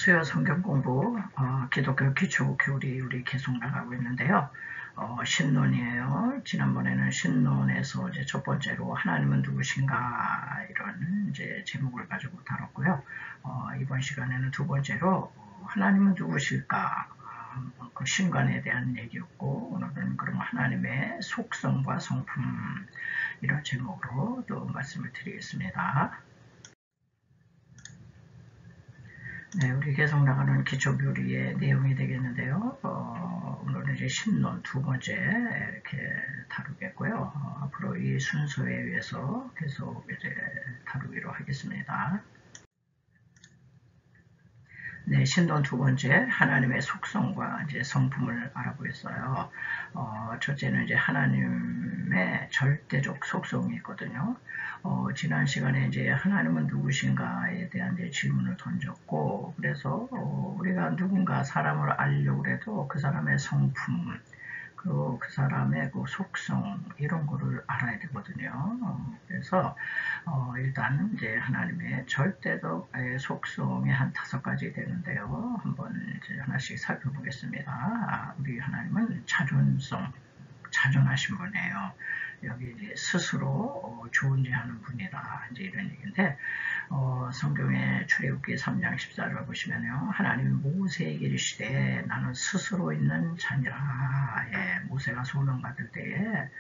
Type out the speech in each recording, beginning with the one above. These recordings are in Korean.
수요 성경 공부, 기독교 기초 교리 우리 계속 나가고 있는데요. 신론이에요. 지난번에는 신론에서 이제 첫 번째로 하나님은 누구신가 이런 이제 제목을 가지고 다뤘고요. 이번 시간에는 두 번째로 하나님은 누구실까? 그 신관에 대한 얘기였고, 오늘은 그럼 하나님의 속성과 성품 이런 제목으로 또 말씀을 드리겠습니다. 네, 우리 계속 나가는 기초교리의 내용이 되겠는데요. 오늘은 이제 신론 두 번째 이렇게 다루겠고요. 앞으로 이 순서에 의해서 계속 이제 다루기로 하겠습니다. 네, 신론 두 번째 하나님의 속성과 이제 성품을 알아보겠어요. 첫째는 이제 하나님의 절대적 속성이 있거든요. 지난 시간에 이제 하나님은 누구신가에 대한 이제 질문을 던졌고, 그래서 우리가 누군가 사람을 알려고 해도 그 사람의 성품, 그 사람의 그 속성 이런 거를 알아야 되거든요. 그래서 일단 이제 하나님의 절대적 속성이 한 5가지 되는데요. 한번 이제 하나씩 살펴보겠습니다. 우리 하나님은 자존하신 분이에요. 여기 이제 스스로 존재하는 분이다. 이제 이런 얘기인데, 성경의 출애굽기 3장 14절을 보시면요. 하나님이 모세에게 이르시되 나는 스스로 있는 자니라. 예, 모세가 소명받을 때에,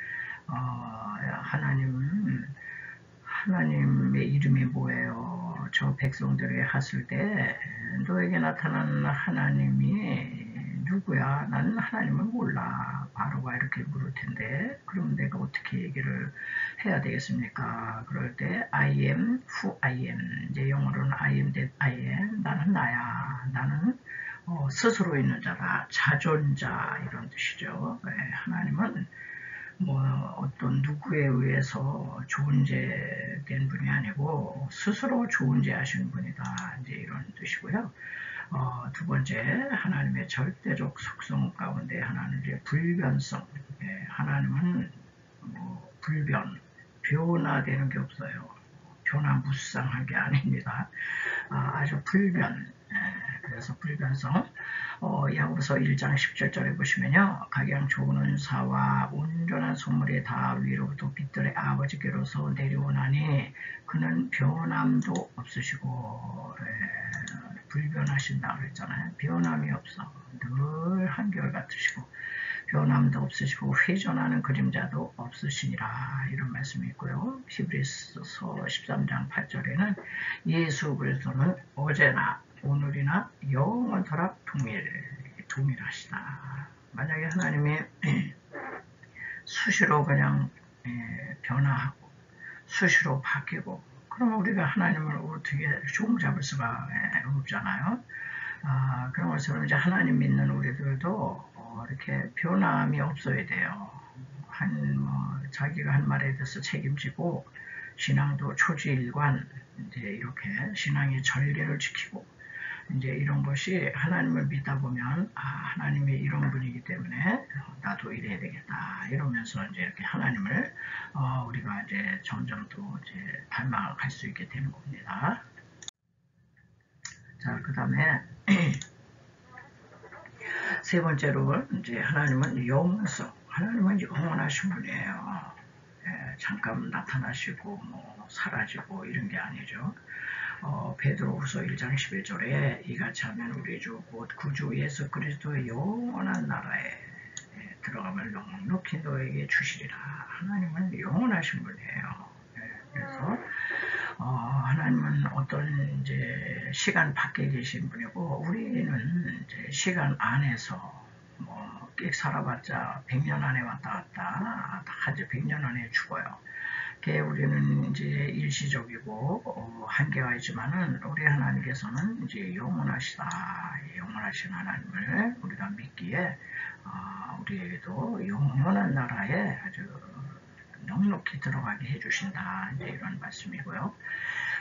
하나님의 이름이 뭐예요? 저 백성들에게 갔을 때 너에게 나타난 하나님이 누구야? 나는 하나님을 몰라. 바로가 이렇게 물을 텐데 그럼 내가 어떻게 얘기를 해야 되겠습니까? 그럴 때 I am who I am. 이제 영어로는 I am that I am. 나는 나야. 나는 스스로 있는 자다. 자존자 이런 뜻이죠. 네, 하나님은 어떤 누구에 의해서 존재된 분이 아니고 스스로 존재하시는 분이다. 이제 이런 뜻이고요. 두 번째, 하나님의 절대적 속성 가운데 하나는 이제 불변성. 하나님은 변화되는 게 없어요. 변화무쌍한 게 아닙니다. 아주 그래서 불변성. 야고보서 1장 17절에 보시면요. 각양 좋은 은사와 온전한 선물이 다 위로부터 빛들의 아버지께로서 내려오나니 그는 변함도 없으시고 불변하신다고 그랬잖아요. 변함이 없어. 늘 한결같으시고 변함도 없으시고 회전하는 그림자도 없으시니라 이런 말씀이 있고요. 히브리서 13장 8절에는 예수 그리스도는 어제나 오늘이나 영원토록 동일하시다. 만약에 하나님이 수시로 그냥 변화하고 수시로 바뀌고 그러면 우리가 하나님을 어떻게 종잡을 수가 없잖아요. 그런 것처럼 이제 하나님 믿는 우리들도 이렇게 변함이 없어야 돼요. 자기가 한 말에 대해서 책임지고 신앙도 초지일관 이제 이렇게 신앙의 전례를 지키고 이제 이런 것이 하나님을 믿다 보면 하나님이 이런 분이기 때문에 나도 이래야 되겠다 이러면서 이제 이렇게 하나님을 우리가 이제 점점 또 이제 닮아갈 수 있게 되는 겁니다. 자, 그 다음에 세 번째로 이제 하나님은 영성. 하나님은 영원하신 분이에요. 잠깐 나타나시고 사라지고 이런 게 아니죠. 베드로후서 1장 11절에 이같이 하면 우리 주 곧 구주 예수 그리스도의 영원한 나라에 들어가면 넉넉히 너에게 주시리라. 하나님은 영원하신 분이에요. 그래서 하나님은 어떤 이제 시간 밖에 계신 분이고 우리는 이제 시간 안에서 꽤 살아봤자 100년 안에 왔다 갔다 다 이제 100년 안에 죽어요. 우리는 이제 일시적이고 한계가 있지만은 우리 하나님께서는 이제 영원하신 하나님을 우리가 믿기에 우리에게도 영원한 나라에 아주 넉넉히 들어가게 해주신다. 이제 이런 말씀이고요.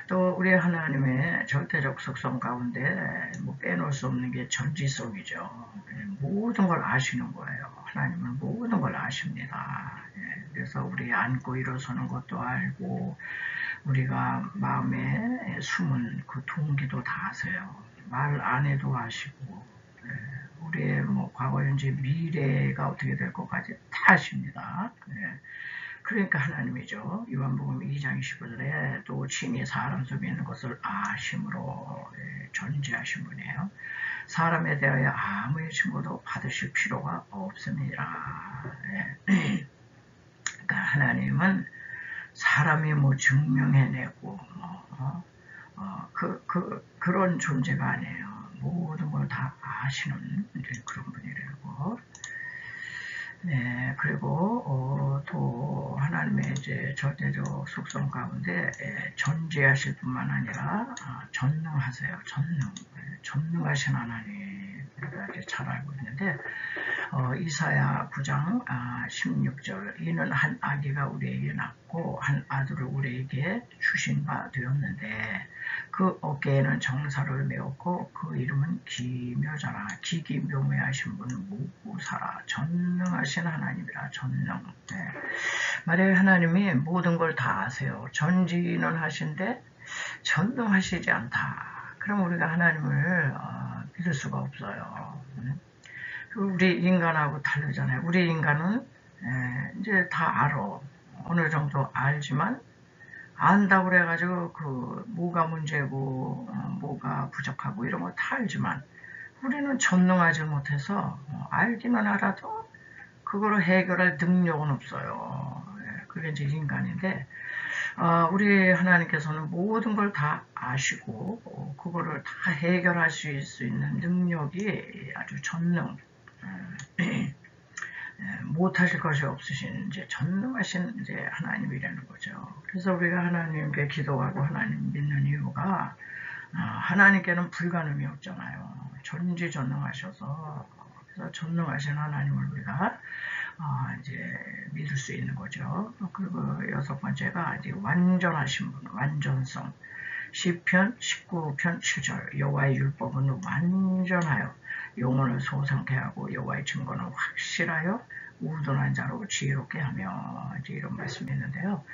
또 우리 하나님의 절대적 속성 가운데 빼놓을 수 없는 게 전지성이죠. 모든 걸 아시는 거예요. 하나님은 모든 걸 아십니다. 그래서 우리 앉고 일어서는 것도 알고 우리가 마음에 숨은 그 동기도 다 아세요. 말 안 해도 아시고, 예, 우리의 뭐 과거, 현재, 미래가 어떻게 될 것까지 다 아십니다. 예. 그러니까 하나님이죠. 요한복음 2장 15절에 또 친히 사람 속에 있는 것을 아심으로 존재하신 분이에요. 사람에 대하여 아무의 증거도 받으실 필요가 없습니다. 그러니까 하나님은 사람이 뭐 증명해내고 그런 존재가 아니에요. 모든 걸 다 아시는 그런 분이라고. 네, 그리고 또 하나님의 이제 절대적 속성 가운데 존재하실 뿐만 아니라 전능하세요. 전능하신 하나님 우리가 이제 잘 알고 있는데 이사야 9장 16절 이는 한 아기가 우리에게 낳고 한 아들을 우리에게 주신 바 되었는데 그 어깨에는 정사를 메었고 그 이름은 기묘자라 기기묘매하신 분 무구사라 전능하신 하나님이라 전능. 네. 만약에 하나님이 모든 걸 다 아세요. 전지는 하신데 전능하시지 않다. 그럼 우리가 하나님을 믿을 수가 없어요. 우리 인간하고 다르잖아요. 우리 인간은 이제 다 알아. 어느 정도 알지만 안다고 그래가지고 그 뭐가 문제고 뭐가 부족하고 이런 거 다 알지만 우리는 전능하지 못해서 알기는 알아도 그거를 해결할 능력은 없어요. 그게 이제 인간인데 우리 하나님께서는 모든 걸 다 아시고 그거를 다 해결할 수 있는 능력이 아주 전능 못하실 것이 없으신 이제 전능하신 이제 하나님이라는 거죠. 그래서 우리가 하나님께 기도하고 하나님 믿는 이유가 하나님께는 불가능이 없잖아요. 전지전능하셔서 그래서 전능하신 하나님을 우리가 이제 믿을 수 있는 거죠. 그리고 여섯 번째가 이제 완전하신 분, 완전성. 시편 19편 7절 여호와의 율법은 완전하여 영혼을 소상케 하고 여호와의 증거는 확실하여 우둔한 자로 지혜롭게 하며 이제 이런 말씀이 있는데요.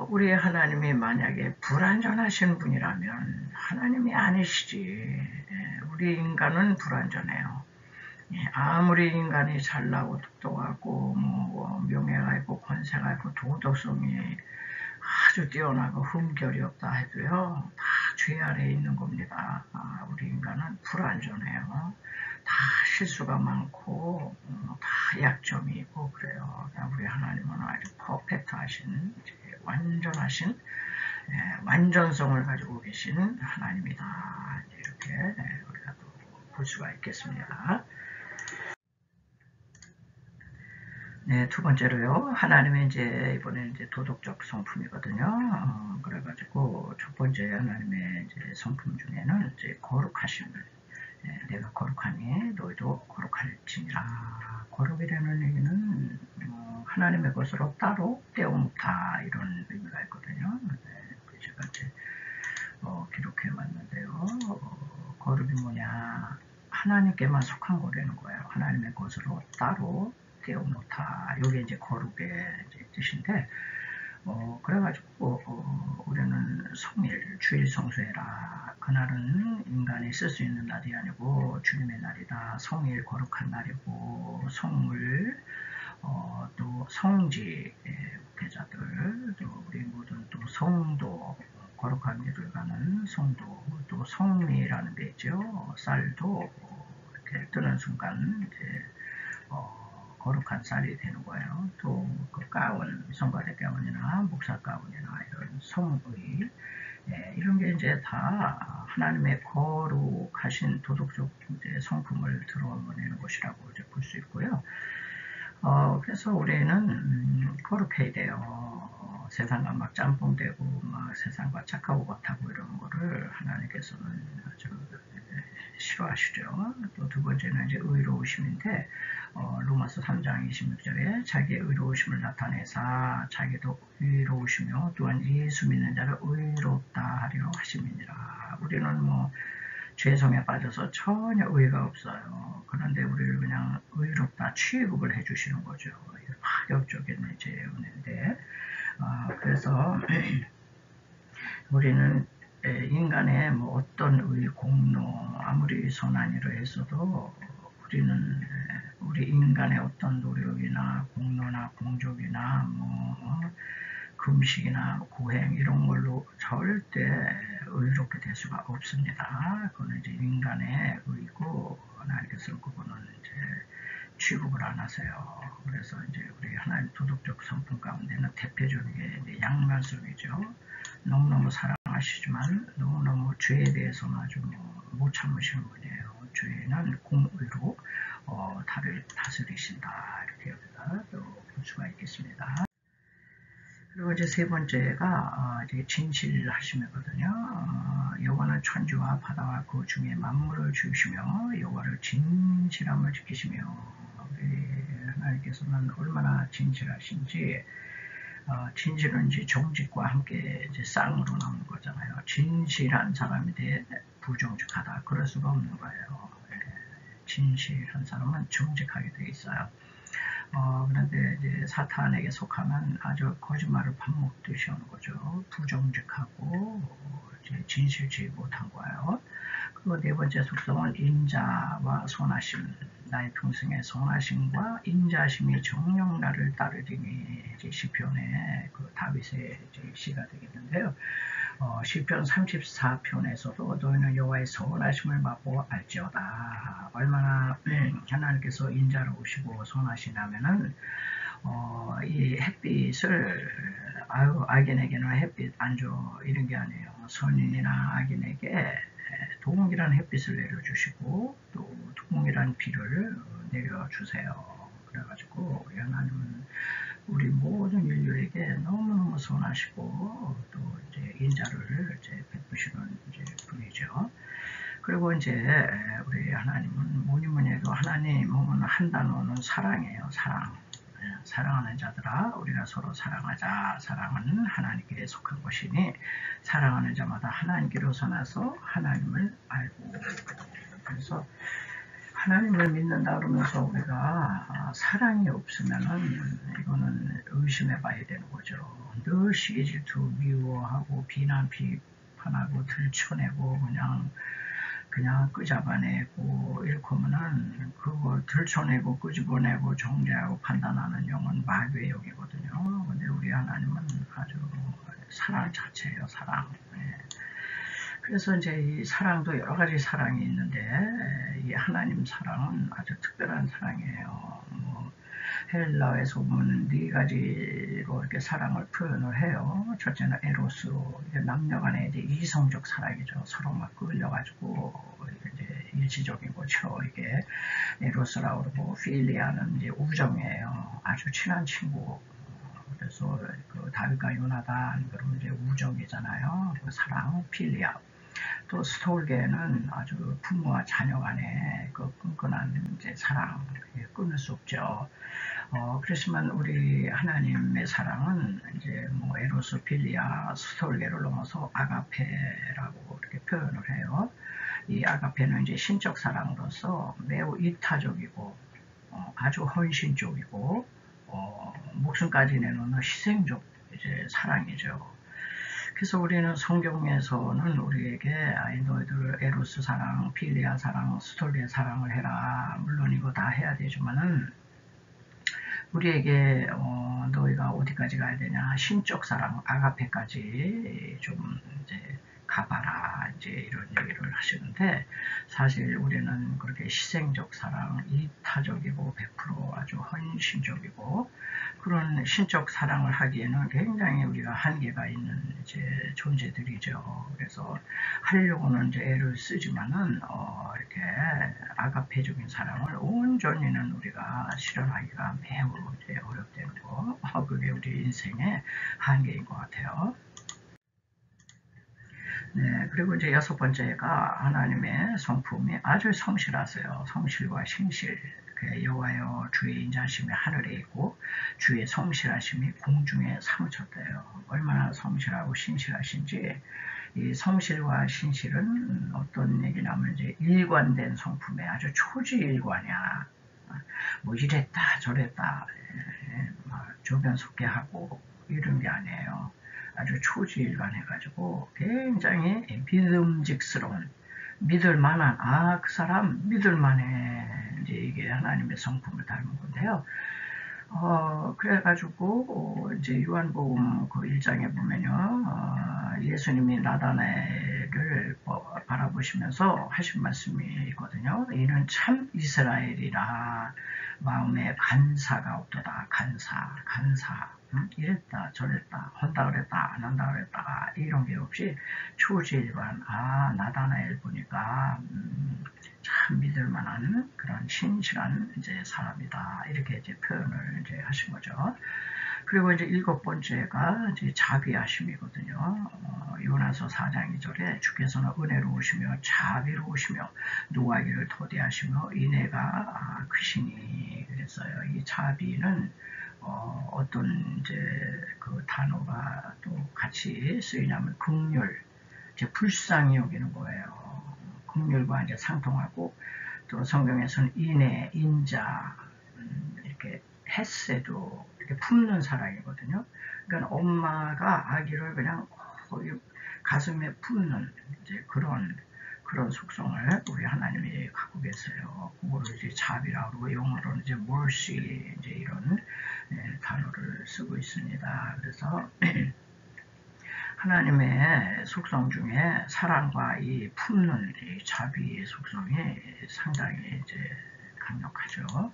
우리 하나님이 만약에 불완전하신 분이라면 하나님이 아니시지. 우리 인간은 불완전해요. 아무리 인간이 잘나고 똑똑하고 뭐 명예가 있고 권세가 있고 도덕성이 아주 뛰어나고 흠결이 없다 해도요, 다 죄 아래에 있는 겁니다. 우리 인간은 불완전해요. 다 실수가 많고, 다 약점이 있고, 그래요. 우리 하나님은 아주 퍼펙트하신, 완전하신, 완전성을 가지고 계신 하나님이다. 이렇게 우리가 또 볼 수가 있겠습니다. 네, 두 번째로요. 하나님의 이제 이번에 이제 도덕적 성품이거든요. 그래가지고 첫 번째 하나님의 이제 성품 중에는 이제 거룩하심을 내가 거룩하니 너희도 거룩할지니라. 거룩이라는 얘기는 하나님의 것으로 따로 떼어놓다 이런 의미가 있거든요. 네, 제가 이제 기록해왔는데요. 거룩이 뭐냐? 하나님께만 속한 거라는 거예요. 하나님의 것으로 따로 떼어놓다. 이게 이제 거룩의 이제 뜻인데, 그래가지고 우리는 성일, 주일 성수해라. 그날은 인간이 쓸 수 있는 날이 아니고 주님의 날이다. 성일 거룩한 날이고 성물, 또 성지 목회자들, 또 우리 모든 또 성도 거룩한 일을 가는 성도, 또 성리라는 데 있죠. 쌀도 이렇게 뜨는 순간 이제 거룩한 쌀이 되는 거예요. 또 그 가운, 성가대 가운이나 목사 가운이나 이런 성의 이런 게 이제 다 하나님의 거룩하신 도덕적 이제 성품을 드러내는 것이라고 이제 볼 수 있고요. 그래서 우리는 거룩해야 돼요. 세상과 막 짬뽕되고 막 세상과 착하고 같하고 이런 거를 하나님께서는 아주 싫어하시죠. 또 두 번째는 이제 의로우심인데 로마서 3장 26절에 자기의 의로우심을 나타내사 자기도 의로우시며 또한 예수 믿는 자를 의롭다 하려 하심이니라. 우리는 뭐 죄성에 빠져서 전혀 의의가 없어요. 그런데 우리를 그냥 의롭다 취급을 해주시는 거죠. 파격적인 이제 은혜인데 그래서 우리는 인간의 뭐 어떤 의 공로 아무리 선한이라 했어도 우리는 우리 인간의 어떤 노력이나 공로나 공적이나 뭐 금식이나 구행 이런 걸로 절대 의롭게 될 수가 없습니다. 그거는 이제 인간의 의고 하나님께서 그거는 이제 취급을 안 하세요. 그래서 이제 우리 하나님 도덕적 성품 가운데는 대표적인 게 양면성이죠. 너무너무 사랑하시지만 너무너무 죄에 대해서는 아주 못 참으시는 분이에요. 죄는 공의로 다를 다스리신다 이렇게 여기다 또 볼 수가 있겠습니다. 그리고 이제 세 번째가 이제 진실하심이거든요. 여호와는 천지와 바다와 그 중에 만물을 지으시며 여호와를 진실함을 지키시며 우리 하나님께서는 얼마나 진실하신지 진실은 이제 정직과 함께 이제 쌍으로 나오는 거잖아요. 진실한 사람이 돼 부정직하다. 그럴 수가 없는 거예요. 진실한 사람은 정직하게 돼 있어요. 그런데 이제 사탄에게 속하면 아주 거짓말을 밥 먹듯이 하는 거죠. 부정직하고 이제 진실치 못한 거예요. 그리고 네 번째 속성은 인자와 선하심. 나의 평생의 선하심과 인자심이 정녕 나를 따르리니 이제 시편의 그 다윗의 이제 시가 되겠는데요. 시편 34편에서도 너희는 여호와의 선하심을 맛보아 알지어다. 얼마나 하나님께서 인자로우시고 선하시냐면은 이 햇빛을 악인에게는 햇빛 안 줘 이런 게 아니에요. 선인이나 악인에게 동일한 햇빛을 내려주시고 또 동일한 비를 내려주세요. 그래가지고 하나님은 우리 모든 인류에게 너무너무 선하시고 또 이제 인자를 이제 베푸시는 이제 분이죠. 그리고 이제 우리 하나님은 뭐니 해도 하나님은 한 단어는 사랑이에요. 사랑. 사랑하는 자들아 우리가 서로 사랑하자. 사랑은 하나님께 속한 것이니 사랑하는 자마다 하나님께로서 나서 하나님을 알고 그래서 하나님을 믿는다 그러면서 우리가 사랑이 없으면은 이거는 의심해 봐야 되는 거죠. 늘 시기 질투 미워하고 비난 비판하고 들춰내고 그냥 끄잡아내고 이렇게 하면은 그거 들춰내고 끄집어내고 정죄하고 판단하는 영은 마귀의 영이거든요. 근데 우리 하나님은 아주 사랑 자체예요. 사랑. 그래서 이제 이 사랑도 여러 가지 사랑이 있는데 이 하나님 사랑은 아주 특별한 사랑이에요. 헬라에서 보면 네 가지로 이렇게 사랑을 표현을 해요. 첫째는 에로스로 남녀간의 이제 이성적 사랑이죠. 서로 막 끌려가지고 이제 일시적인 거죠. 이게 에로스라고 그러고 필리아는 이제 우정이에요. 아주 친한 친구. 그래서 그 다윗과 요나단 그러면 이제 우정이잖아요. 그 사랑 필리아. 또 스톨게는 아주 부모와 자녀 간의 그 끈끈한 이제 사랑 끊을 수 없죠. 그렇지만 우리 하나님의 사랑은 이제 뭐 에로스 필리아 스톨게를 넘어서 아가페라고 이렇게 표현을 해요. 이 아가페는 이제 신적 사랑으로서 매우 이타적이고 아주 헌신적이고 목숨까지 내놓는 희생적 이제 사랑이죠. 그래서 우리는 성경에서는 우리에게 너희들 에로스 사랑, 필리아 사랑, 스톨게 사랑을 해라. 물론 이거 다 해야 되지만은 우리에게 너희가 어디까지 가야 되냐? 신적 사랑, 아가페까지 좀 이제 가봐라. 이제 이런 얘기를 하시는데 사실 우리는 그렇게 희생적 사랑, 이타적이고 100% 아주 헌신적이고 그런 신적 사랑을 하기에는 굉장히 우리가 한계가 있는 이제 존재들이죠. 그래서 하려고는 이제 애를 쓰지만은 이렇게 아가페적인 사랑을 온전히는 우리가 실현하기가 매우 이제 어렵다는 거. 그게 우리 인생의 한계인 것 같아요. 네, 그리고 이제 여섯 번째가 하나님의 성품이 아주 성실하세요. 성실과 신실. 여호와여 주의 인자심이 하늘에 있고 주의 성실하심이 공중에 사무쳤대요. 얼마나 성실하고 신실하신지 이 성실과 신실은 어떤 얘기냐면 이제 일관된 성품에 아주 초지일관이야. 뭐 이랬다 저랬다 조변속계하고 이런 게 아니에요. 아주 초지일관해가지고 굉장히 믿음직스러운, 믿을 만한, 그 사람 믿을 만해. 이제 이게 하나님의 성품을 닮은 건데요. 그래가지고, 이제 요한복음 그 1장에 보면요, 예수님이 나다나엘을 바라보시면서 하신 말씀이 있거든요. 이는 참 이스라엘이라 마음에 간사가 없도다. 간사. 이랬다, 저랬다, 한다 그랬다, 안 한다 그랬다, 이런 게 없이 초지일관, 나다나엘 보니까, 참 믿을 만한 그런 신실한 이제 사람이다. 이렇게 이제 표현을 이제 하신 거죠. 그리고 이제 7번째가 이제 자비하심이거든요. 요나서 4장 2절에 주께서는 은혜로우시며 자비로우시며 노하기를 도대하시며 인애가 크시니 그랬어요. 이 자비는 어떤 이제 그 단어가 또 같이 쓰이냐면 긍휼, 이제 불쌍히 여기는 거예요. 긍휼과 이제 상통하고, 또 성경에서는 인애, 인자, 이렇게 헤세도 이렇게 품는 사랑이거든요. 그러니까 엄마가 아기를 그냥 거의 가슴에 품는 이제 그런 속성을 우리 하나님이 갖고 계세요. 그거를 이제 자비라고 그러고, 영어로는 이제 mercy, 이제 이런 단어를 쓰고 있습니다. 그래서 하나님의 속성 중에 사랑과 이 품는 이 자비의 속성이 상당히 이제 강력하죠.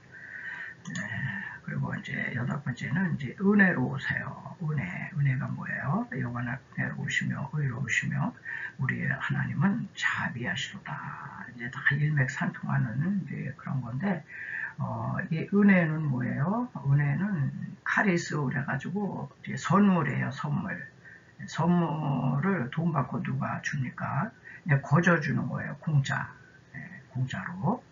그리고 이제 8번째는 이제 은혜로우세요. 은혜가 뭐예요? 여호와는 은혜로우시며 의로우시며 우리의 하나님은 자비하시도다. 이제 다 일맥상통하는 이제 그런 건데, 이 은혜는 뭐예요? 은혜는 카리스 그래가지고 이제 선물이에요. 선물을 돈 받고 누가 줍니까? 그냥 거저주는 거예요. 공짜로.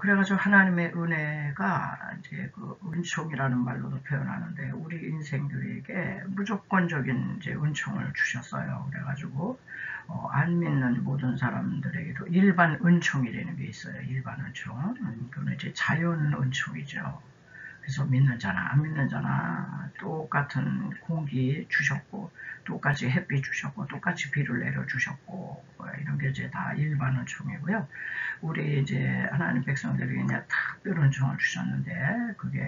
그래가지고 하나님의 은혜가 이제 그 은총이라는 말로도 표현하는데, 우리 인생들에게 무조건적인 이제 은총을 주셨어요. 그래가지고 안 믿는 모든 사람들에게도 일반 은총이라는 게 있어요. 일반 은총. 그건 이제 자연 은총이죠. 그래서 믿는 자나 안 믿는 자나 똑같은 공기 주셨고, 똑같이 햇빛 주셨고, 똑같이 비를 내려 주셨고, 이런 게 이제 다 일반 은총이고요. 우리 이제 하나님 백성들에게 이제 특별 은총을 주셨는데, 그게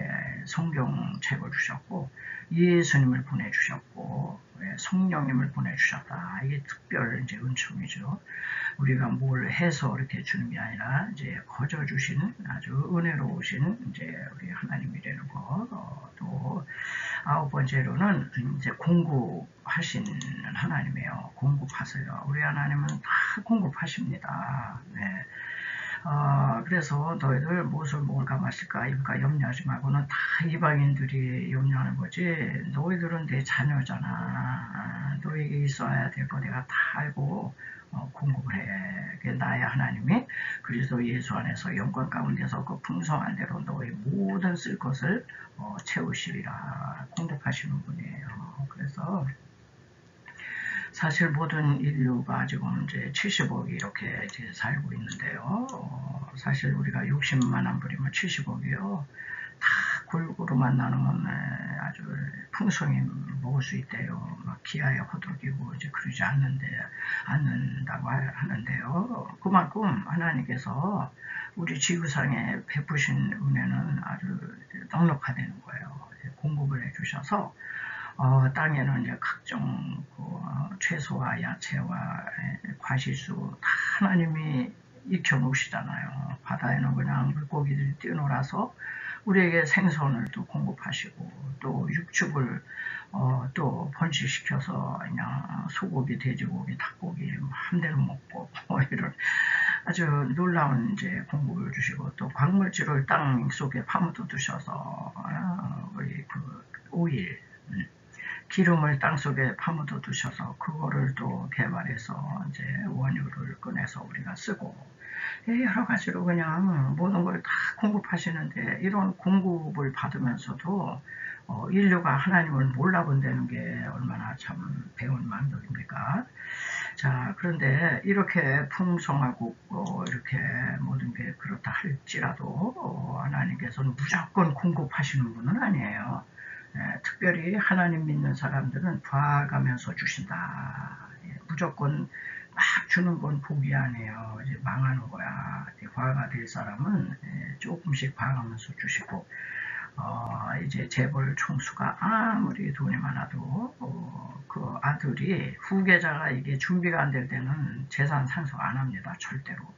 성경책을 주셨고, 예수님을 보내주셨고, 성령님을 보내주셨다. 이게 특별 이제 은총이죠. 우리가 뭘 해서 이렇게 주는 게 아니라 이제 거저 주시는 아주 은혜로우신 이제 우리 하나님이라는 거. 또 9번째로는 이제 공급하시는 하나님이에요. 공급하세요. 우리 하나님은 다 공급하십니다. 네. 그래서 너희들 무엇을 먹을까 마실까 입을까 염려하지 말고는 다 이방인들이 염려하는 거지, 너희들은 내 자녀잖아. 너에게 있어야 될 거 내가 다 알고 공급을 해. 그게 나의 하나님이 그리스도 예수 안에서 영광 가운데서 그 풍성한 대로 너희 모든 쓸 것을 채우시리라. 공급하시는 분이에요. 그래서 사실 모든 인류가 지금 이제 70억이 이렇게 이제 살고 있는데요. 사실 우리가 60만 안 부리면 70억이요. 다 골고루만 나누면 아주 풍성히 먹을 수 있대요. 막 기아에 호들기고 이제 그러지 않는다고 하는데요. 그만큼 하나님께서 우리 지구상에 베푸신 은혜는 아주 넉넉하다는 거예요. 공급을 해주셔서 땅에는 이제 각종 채소와 야채와 과실수 다 하나님이 익혀놓으시잖아요. 바다에는 그냥 물고기들이 뛰어놀아서 우리에게 생선을 또 공급하시고, 또 육축을 또 번식시켜서 그냥 소고기, 돼지고기, 닭고기 마음대로 먹고 이런 아주 놀라운 이제 공급을 주시고, 또 광물질을 땅 속에 파묻어 두셔서 우리 그 오일, 기름을 땅속에 파묻어 두셔서 그거를 또 개발해서 이제 원유를 꺼내서 우리가 쓰고, 여러 가지로 그냥 모든 걸 다 공급하시는데, 이런 공급을 받으면서도 인류가 하나님을 몰라본다는 게 얼마나 참 배은망덕입니까? 자, 그런데 이렇게 풍성하고 이렇게 모든 게 그렇다 할지라도 하나님께서는 무조건 공급하시는 분은 아니에요. 특별히 하나님 믿는 사람들은 봐가면서 주신다. 무조건 막 주는 건 복이 아니에요. 이제 망하는 거야. 과가 될 사람은 조금씩 봐가면서 주시고, 이제 재벌 총수가 아무리 돈이 많아도 그 아들이 후계자가 이게 준비가 안 될 때는 재산 상속 안 합니다. 절대로.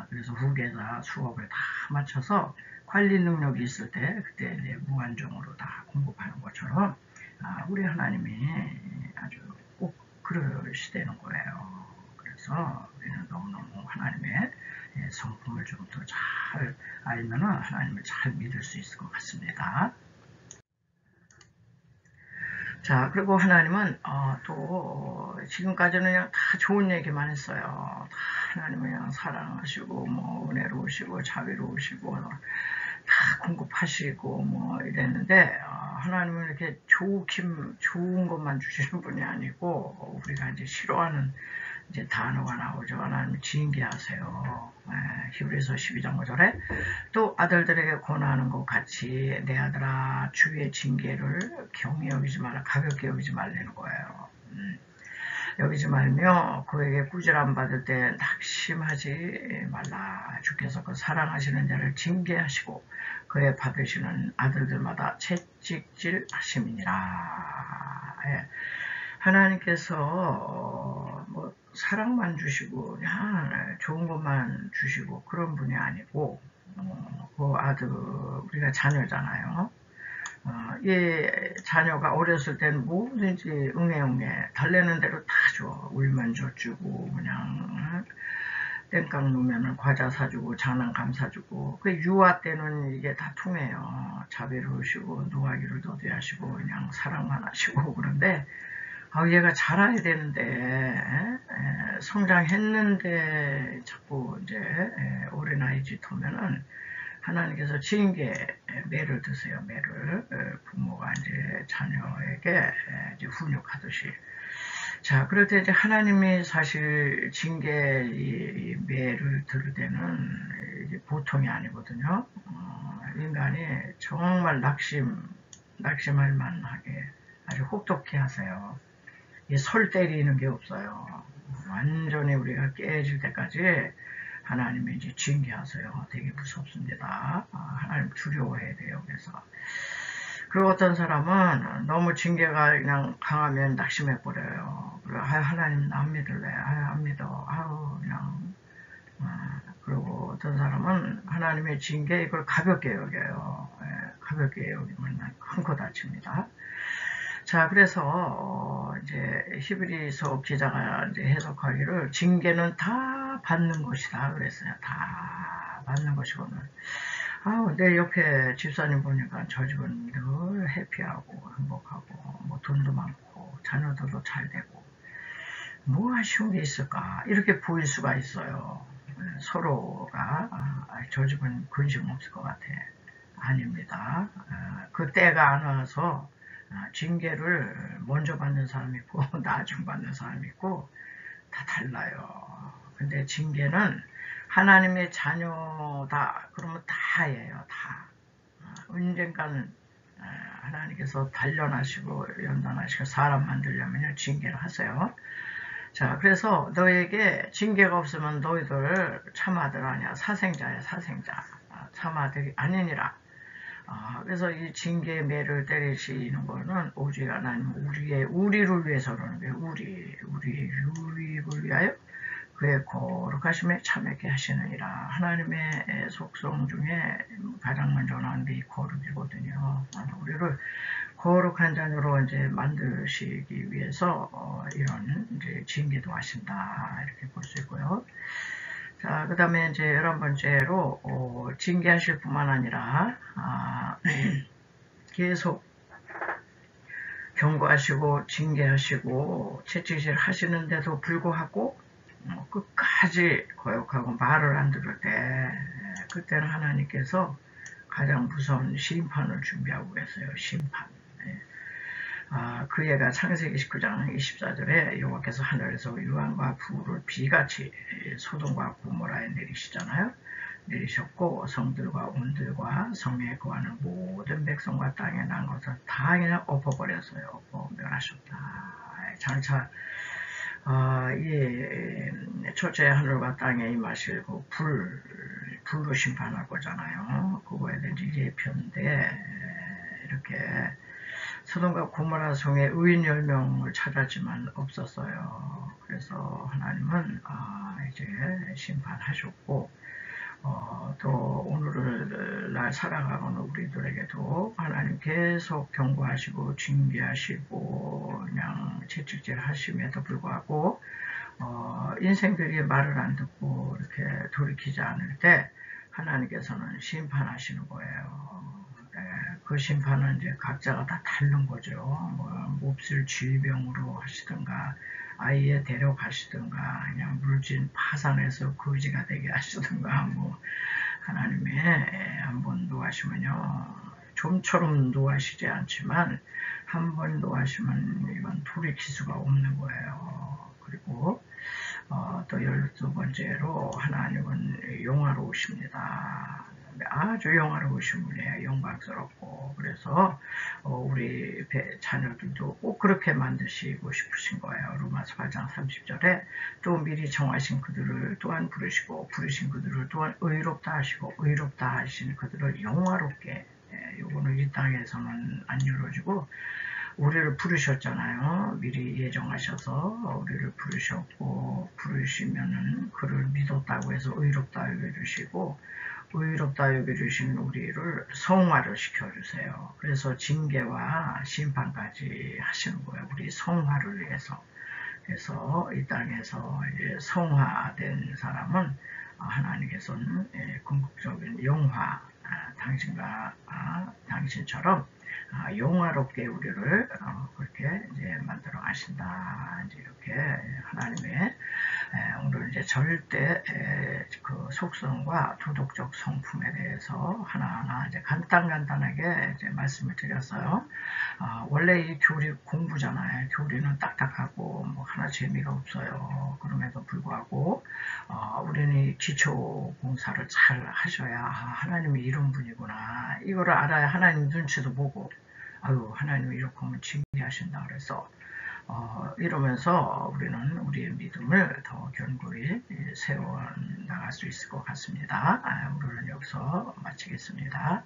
그래서 후계자 수업을 다 맞춰서 관리 능력이 있을 때 그때 이제 무한정으로 다 공급하는 것처럼 우리 하나님이 아주 꼭 그러시다는 거예요. 그래서 우리는 너무너무 하나님의 성품을 좀 더 잘 알면 하나님을 잘 믿을 수 있을 것 같습니다. 자, 그리고 하나님은 또 지금까지는 그냥 다 좋은 얘기만 했어요. 다 하나님은 그냥 사랑하시고 뭐 은혜로우시고 자비로우시고 다 공급하시고 뭐 이랬는데 하나님은 이렇게 좋은 것만 주시는 분이 아니고 우리가 이제 싫어하는 이제 단어가 나오죠. 하나님 징계하세요. 히브리서 12장 5절에 또 아들들에게 권하는 것 같이 내 아들아 주의 징계를 경히 여기지 말라 가볍게 여기지 말라는 거예요. 여기지 말며 그에게 꾸지람 받을 때 낙심하지 말라. 주께서 그 사랑하시는 자를 징계하시고 그의 받으시는 아들들마다 채찍질 하심이니라. 하나님께서 뭐 사랑만 주시고 그냥 좋은 것만 주시고 그런 분이 아니고 그 아들 우리가 자녀잖아요. 자녀가 어렸을 때는 뭐든지 응애 달래는 대로 다 줘. 울면 젖주고 그냥 땡깡 놓으면 과자 사주고 장난감 사주고 그 유아 때는 이게 다 통해요. 자비로우시고 노하기를 더디하시고 그냥 사랑만 하시고 그런데 얘가 자라야 되는데 성장했는데 자꾸 이제 어린아이 짓하면은 하나님께서 징계 매를 드세요. 매를 부모가 이제 자녀에게 이제 훈육하듯이. 자, 그럴 때 이제 하나님이 사실 징계 이 매를 들을 때는 이제 보통이 아니거든요. 인간이 정말 낙심할 만하게 아주 혹독해 하세요. 솔 때리는 게 없어요. 완전히 우리가 깨질 때까지 하나님이 이제 징계하세요. 되게 무섭습니다. 하나님 두려워해야 돼요. 그리고 어떤 사람은 너무 징계가 그냥 강하면 낙심해버려요. 그리고 하나님 안 믿을래. 안 믿어. 그냥. 그리고 어떤 사람은 하나님의 징계 이걸 가볍게 여겨요. 가볍게 여기면 큰 코 다칩니다. 자, 그래서 이제 히브리서 기자가 이제 해석하기를 징계는 다 받는 것이다 그랬어요. 다 받는 것이거든. 내 옆에 집사님 보니까 저 집은 늘 해피하고 행복하고 뭐 돈도 많고 자녀들도 잘 되고 뭐 아쉬운 게 있을까 이렇게 보일 수가 있어요. 서로가 저 집은 근심 없을 것 같아. 아닙니다. 그 때가 안 와서 징계를 먼저 받는 사람이 있고 나중 받는 사람이 있고 다 달라요. 근데 징계는 하나님의 자녀다 그러면 다예요. 다. 언젠가는 하나님께서 단련하시고 연단하시고 사람 만들려면 징계를 하세요. 자, 그래서 너에게 징계가 없으면 너희들 참아들 아니야. 사생자야, 사생자. 참아들이 아니니라. 그래서 이 징계의 매를 때리시는 거는 오직 하나님 우리를 위해서 그러는 거예요. 우리의 유익을 위하여 그의 거룩하심에 참여하게 하시느니라. 하나님의 속성 중에 가장 먼저 나오는 게 이 거룩이거든요. 우리를 거룩한 자녀로 이제 만드시기 위해서 이런 이제 징계도 하신다 이렇게 볼 수 있고요. 자, 그 다음에 이제 11번째로 징계하실 뿐만 아니라 계속 경고하시고 징계하시고 채찍질 하시는데도 불구하고 끝까지 거역하고 말을 안 들을 때 그때는 하나님께서 가장 무서운 심판을 준비하고 계세요. 심판. 그 예가 창세기 19장 24절에 여호와께서 하늘에서 유황과 불을 비같이 소돔과 고모라에 내리시잖아요. 내리셨고 성들과 온들과 성에 거하는 모든 백성과 땅에 난 것을 다 그냥 엎어버렸어요. 멸하셨다. 장차 이 첫째 하늘과 땅에 임하실 그 불로 심판할 거잖아요. 그거에 대한 예표인데 이렇게 소돔과 고모라 성에 의인 10명을 찾았지만 없었어요. 그래서 하나님은 이제 심판하셨고 또 오늘날 살아가는 우리들에게도 하나님 계속 경고하시고 징계하시고 그냥 채찍질 하심에도 불구하고 인생들이 말을 안 듣고 이렇게 돌이키지 않을 때 하나님께서는 심판하시는 거예요. 그 심판은 이제 각자가 다 다른 거죠. 뭐 몹쓸 질병으로 하시든가 아예 데려가시든가 그냥 물진 파산해서 거지가 되게 하시든가 뭐 하나님의 한번 노하시면요 좀처럼 노하시지 않지만 한번 노하시면 이건 돌이킬 수가 없는 거예요. 그리고 또 12번째로 하나님은 영화로우십니다. 아주 영화로우신 분이에요. 영광스럽고 그래서 우리 자녀들도 꼭 그렇게 만드시고 싶으신 거예요. 로마서 8장 30절에 또 미리 정하신 그들을 또한 부르시고 부르신 그들을 또한 의롭다 하시고 의롭다 하신 그들을 영화롭게 요거는 이 땅에서는 안 이루어지고 우리를 부르셨잖아요. 미리 예정하셔서 우리를 부르셨고 부르시면은 그를 믿었다고 해서 의롭다 여겨주시고 의롭다 여겨주신 우리를 성화를 시켜주세요. 그래서 징계와 심판까지 하시는 거예요. 우리 성화를 위해서. 그래서 이 땅에서 이제 성화된 사람은 하나님께서는 궁극적인 영화, 당신처럼 영화롭게 우리를 그렇게 이제 만들어 가신다. 이제 이렇게 하나님의 오늘 이제 절대 그 속성과 도덕적 성품에 대해서 하나하나 이제 간단하게 이제 말씀을 드렸어요. 원래 이 교리 공부잖아요. 교리는 딱딱하고 뭐 하나 재미가 없어요. 그럼에도 불구하고 우리는 이 기초 공사를 잘 하셔야 하나님이 이런 분이구나. 이거를 알아야 하나님 눈치도 보고 아유 하나님이 이렇게 하면 징계하신다 그래서 이러면서 우리는 우리의 믿음을 더 견고히 세워 나갈 수 있을 것 같습니다. 오늘은 여기서 마치겠습니다.